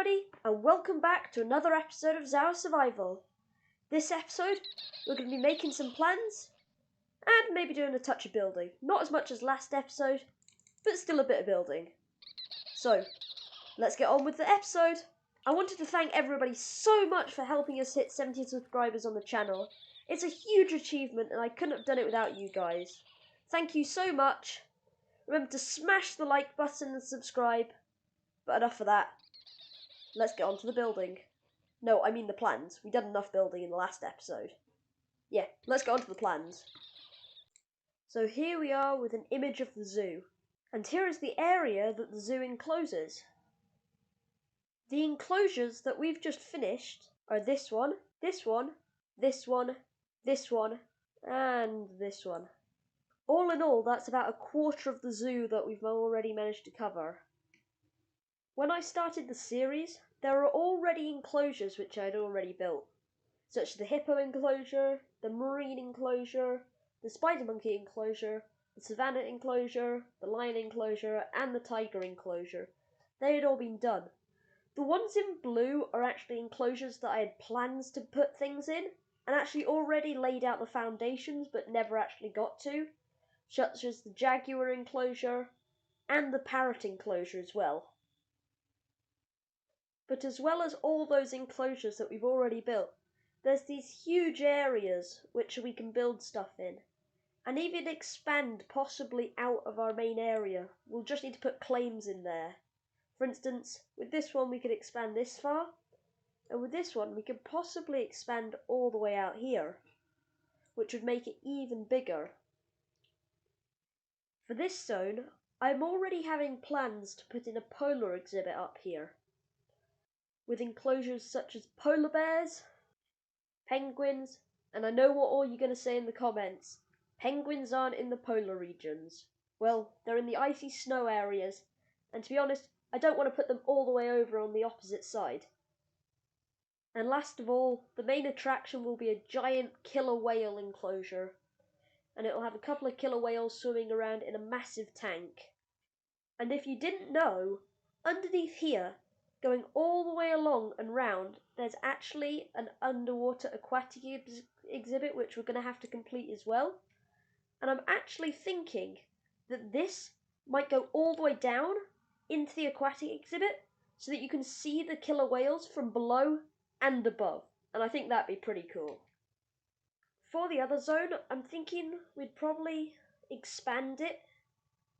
everybody, and welcome back to another episode of Zawa Survival. This episode, we're going to be making some plans, and maybe doing a touch of building. Not as much as last episode, but still a bit of building. So, let's get on with the episode. I wanted to thank everybody so much for helping us hit 70 subscribers on the channel. It's a huge achievement, and I couldn't have done it without you guys. Thank you so much. Remember to smash the like button and subscribe. But enough of that. Let's get on to the building. No, I mean the plans. We did enough building in the last episode. Yeah, let's get on to the plans. So here we are with an image of the zoo. And here is the area that the zoo encloses. The enclosures that we've just finished are this one, this one, this one, this one, and this one. All in all, that's about a quarter of the zoo that we've already managed to cover. When I started the series, there were already enclosures which I had already built, such as the hippo enclosure, the marine enclosure, the spider monkey enclosure, the savannah enclosure, the lion enclosure, and the tiger enclosure. They had all been done. The ones in blue are actually enclosures that I had plans to put things in, and actually already laid out the foundations but never actually got to, such as the jaguar enclosure and the parrot enclosure as well. But as well as all those enclosures that we've already built, there's these huge areas which we can build stuff in, and even expand possibly out of our main area. We'll just need to put claims in there. For instance, with this one we could expand this far, and with this one we could possibly expand all the way out here, which would make it even bigger. For this zone, I'm already having plans to put in a polar exhibit up here, with enclosures such as polar bears, penguins, and I know what all you're going to say in the comments. Penguins aren't in the polar regions. Well, they're in the icy snow areas, and to be honest, I don't want to put them all the way over on the opposite side. And last of all, the main attraction will be a giant killer whale enclosure, and it'll have a couple of killer whales swimming around in a massive tank. And if you didn't know, underneath here, going all the way along and round, there's actually an underwater aquatic exhibit which we're going to have to complete as well. And I'm actually thinking that this might go all the way down into the aquatic exhibit so that you can see the killer whales from below and above. And I think that'd be pretty cool. For the other zone, I'm thinking we'd probably expand it,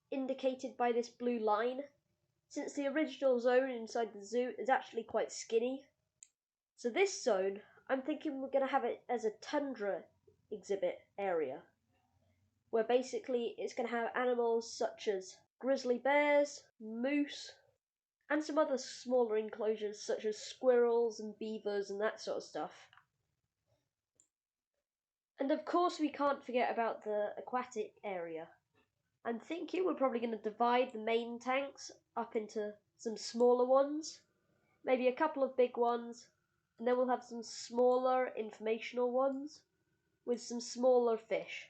indicated by this blue line, since the original zone inside the zoo is actually quite skinny. So this zone, I'm thinking we're going to have it as a tundra exhibit area, where basically it's going to have animals such as grizzly bears, moose, and some other smaller enclosures such as squirrels and beavers and that sort of stuff. And of course we can't forget about the aquatic area. I'm thinking we're probably going to divide the main tanks up into some smaller ones, maybe a couple of big ones, and then we'll have some smaller informational ones with some smaller fish.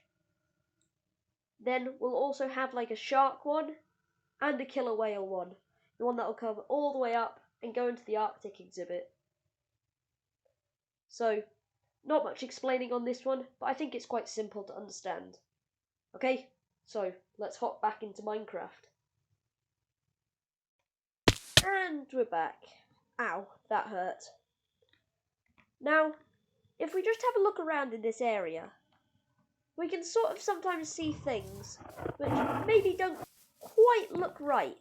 Then we'll also have like a shark one and a killer whale one, the one that will come all the way up and go into the Arctic exhibit. So, not much explaining on this one, but I think it's quite simple to understand. Okay? So, let's hop back into Minecraft. And we're back. Ow, that hurt. Now, if we just have a look around in this area, we can sort of sometimes see things which maybe don't quite look right.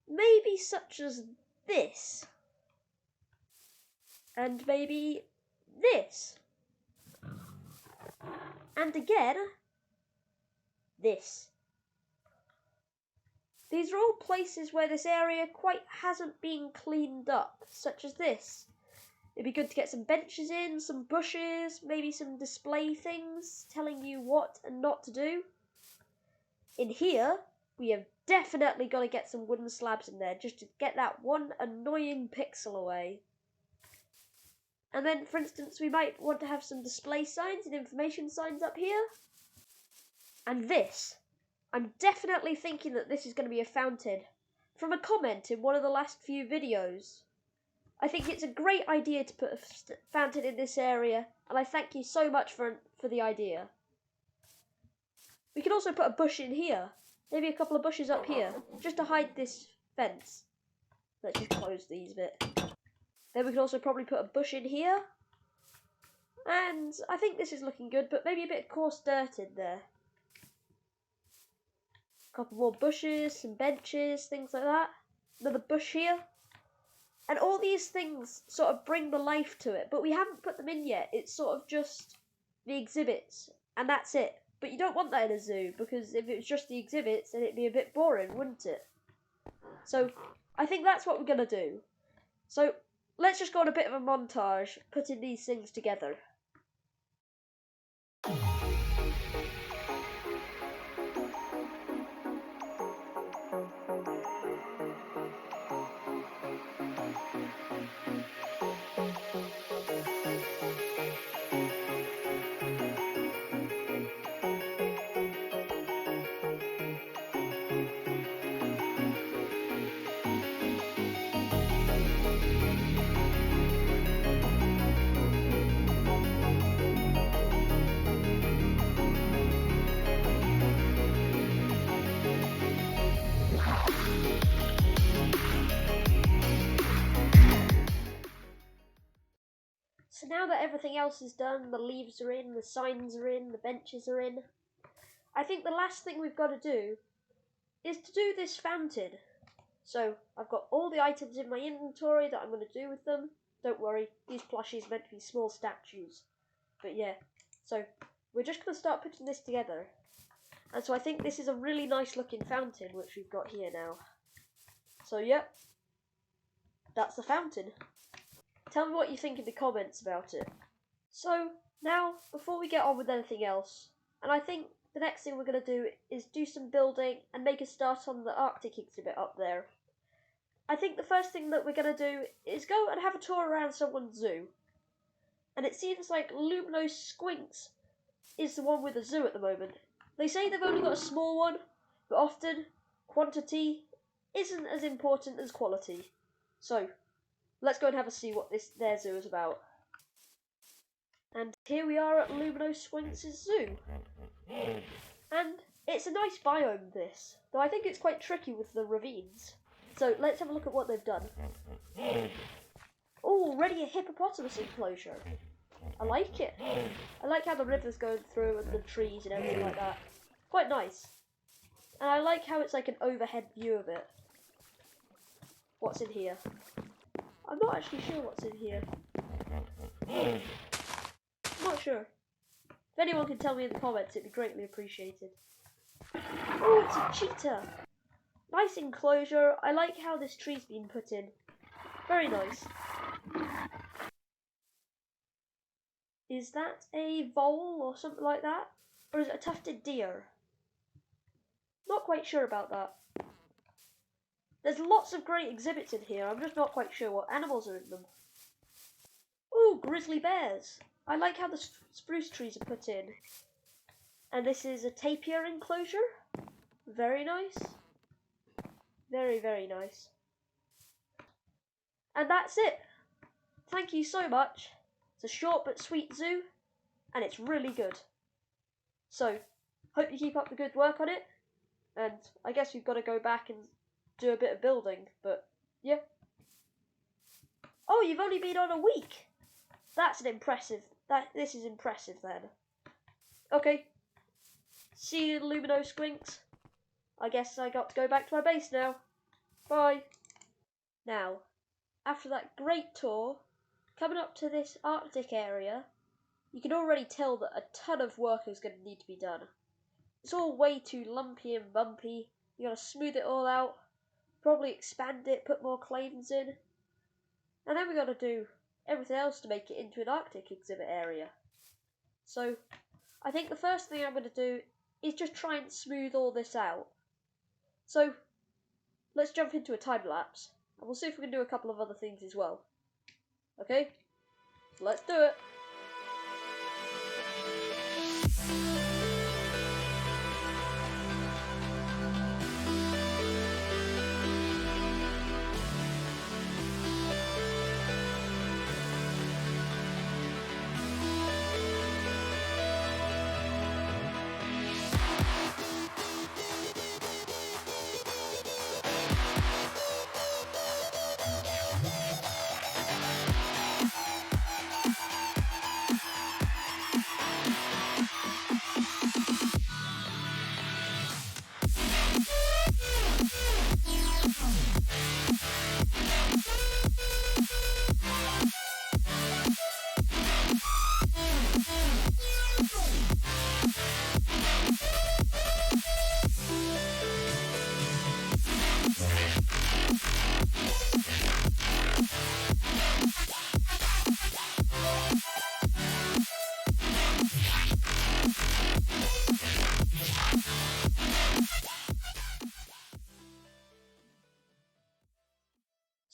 Maybe such as this. And maybe this. And again, this. These are all places where this area quite hasn't been cleaned up, such as this. It'd be good to get some benches in, some bushes, maybe some display things telling you what and not to do. In here, we have definitely got to get some wooden slabs in there just to get that one annoying pixel away. And then, for instance, we might want to have some display signs and information signs up here. And this. I'm definitely thinking that this is going to be a fountain. from a comment in one of the last few videos. I think it's a great idea to put a fountain in this area, and I thank you so much for the idea. We can also put a bush in here, maybe a couple of bushes up here, just to hide this fence. Let's just close these a bit. Then we can also probably put a bush in here. And I think this is looking good, but maybe a bit of coarse dirt in there. A couple more bushes, some benches, things like that. Another bush here. And all these things sort of bring the life to it, but we haven't put them in yet. It's sort of just the exhibits, and that's it. But you don't want that in a zoo, because if it was just the exhibits, then it'd be a bit boring, wouldn't it? So, I think that's what we're going to do. So, let's just go on a bit of a montage, putting these things together. So now that everything else is done, the leaves are in, the signs are in, the benches are in, I think the last thing we've got to do is to do this fountain. So I've got all the items in my inventory that I'm going to do with them. Don't worry, these plushies are meant to be small statues. But yeah, so we're just going to start putting this together. And so I think this is a really nice looking fountain which we've got here now. So yeah, that's the fountain. Tell me what you think in the comments about it. So, now, before we get on with anything else, and I think the next thing we're going to do is do some building and make a start on the Arctic exhibit up there. I think the first thing that we're going to do is go and have a tour around someone's zoo. And it seems like Luminos Squinks is the one with the zoo at the moment. They say they've only got a small one, but often quantity isn't as important as quality. So, let's go and have a see what their zoo is about. And here we are at Luminos Squinks' zoo. And it's a nice biome, this, though I think it's quite tricky with the ravines. So let's have a look at what they've done. Oh, already a hippopotamus enclosure. I like it. I like how the river's going through and the trees and everything like that. Quite nice. And I like how it's like an overhead view of it. What's in here? I'm not actually sure what's in here. I'm not sure. If anyone can tell me in the comments, it'd be greatly appreciated. Oh, it's a cheetah! Nice enclosure. I like how this tree's been put in. Very nice. Is that a vole or something like that? Or is it a tufted deer? Not quite sure about that. There's lots of great exhibits in here. I'm just not quite sure what animals are in them. Ooh, grizzly bears. I like how the spruce trees are put in. And this is a tapir enclosure. Very nice. Very, very nice. And that's it. Thank you so much. It's a short but sweet zoo, and it's really good. So, hope you keep up the good work on it. And I guess we've got to go back and do a bit of building, but yeah. Oh, you've only been on a week. That's an impressive. This is impressive then. Okay. See you, Luminos Squinks. I guess I got to go back to my base now. Bye. Now, after that great tour, coming up to this Arctic area, you can already tell that a ton of work is going to need to be done. It's all way too lumpy and bumpy. You got to smooth it all out, probably expand it, put more claims in, and then we got to do everything else to make it into an Arctic exhibit area. So, I think the first thing I'm going to do is just try and smooth all this out. So, let's jump into a time lapse, and we'll see if we can do a couple of other things as well. Okay? Let's do it!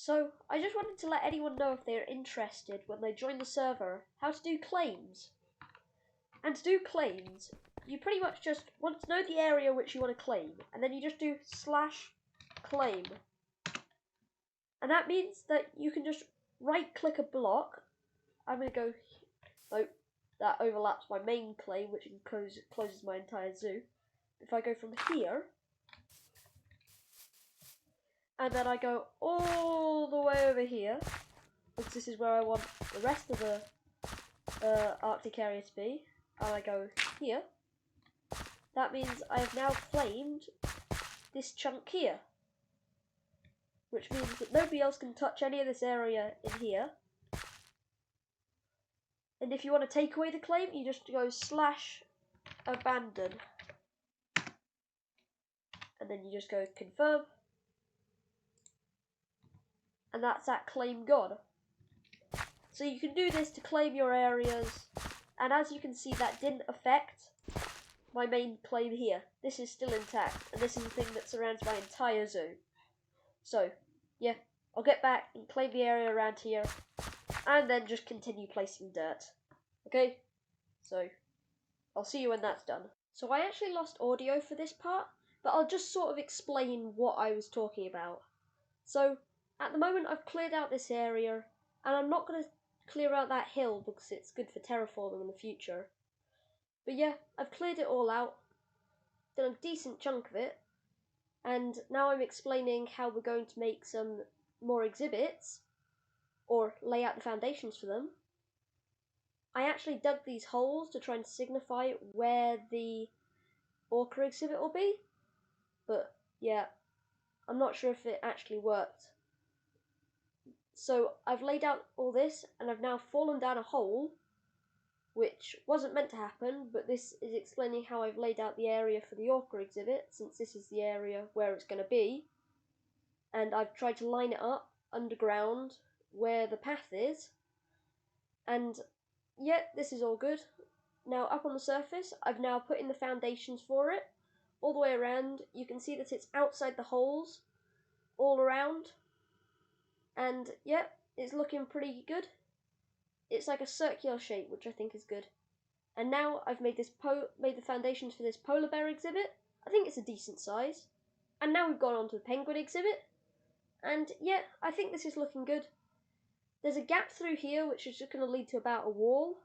So, I just wanted to let anyone know if they're interested when they join the server, how to do claims. And to do claims, you pretty much just want to know the area which you want to claim, and then you just do /claim. And that means that you can just right click a block. I'm going to go, nope, that overlaps my main claim, which closes my entire zoo. If I go from here, and then I go all the way over here, because this is where I want the rest of the Arctic area to be, and I go here, that means I have now claimed this chunk here, which means that nobody else can touch any of this area in here. And if you want to take away the claim, you just go /abandon, and then you just go confirm, and that's that claim gone. So you can do this to claim your areas, and as you can see, that didn't affect my main claim here. This is still intact, and this is the thing that surrounds my entire zoo. So, yeah, I'll get back and claim the area around here, and then just continue placing dirt. Okay? So, I'll see you when that's done. So I actually lost audio for this part, but I'll just sort of explain what I was talking about. So, at the moment I've cleared out this area, and I'm not going to clear out that hill because it's good for terraforming in the future. But yeah, I've cleared it all out, done a decent chunk of it, and now I'm explaining how we're going to make some more exhibits, or lay out the foundations for them. I actually dug these holes to try and signify where the orca exhibit will be, but yeah, I'm not sure if it actually worked. So I've laid out all this, and I've now fallen down a hole, which wasn't meant to happen, but this is explaining how I've laid out the area for the orca exhibit, since this is the area where it's going to be, and I've tried to line it up underground where the path is, and yeah, this is all good. Now up on the surface, I've now put in the foundations for it, all the way around. You can see that it's outside the holes, all around, and yeah, it's looking pretty good. It's like a circular shape, which I think is good. And now I've made the foundations for this polar bear exhibit. I think it's a decent size. And now we've gone on to the penguin exhibit. And yeah, I think this is looking good. There's a gap through here, which is just going to lead to about a wall.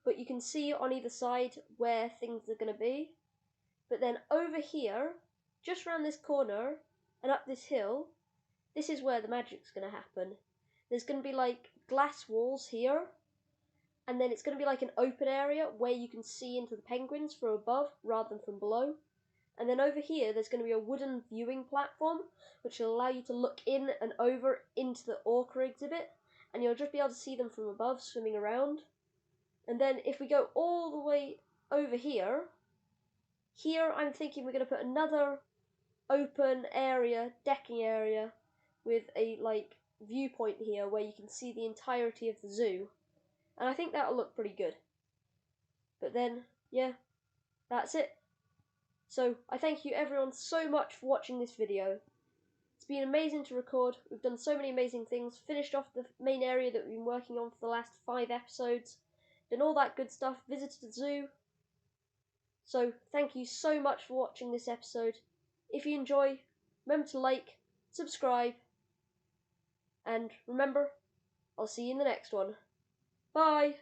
But you can see on either side where things are going to be. But then over here, just around this corner and up this hill, this is where the magic's going to happen. There's going to be like glass walls here, and then it's going to be like an open area where you can see into the penguins from above rather than from below. And then over here there's going to be a wooden viewing platform which will allow you to look in and over into the orca exhibit, and you'll just be able to see them from above swimming around. And then if we go all the way over here I'm thinking we're going to put another open area, decking area, with a like viewpoint here where you can see the entirety of the zoo, and I think that'll look pretty good. But then yeah, that's it. So I thank you everyone so much for watching this video. It's been amazing to record. We've done so many amazing things, finished off the main area that we've been working on for the last 5 episodes, done all that good stuff, visited the zoo. So thank you so much for watching this episode. If you enjoy, remember to like, subscribe, and remember, I'll see you in the next one. Bye!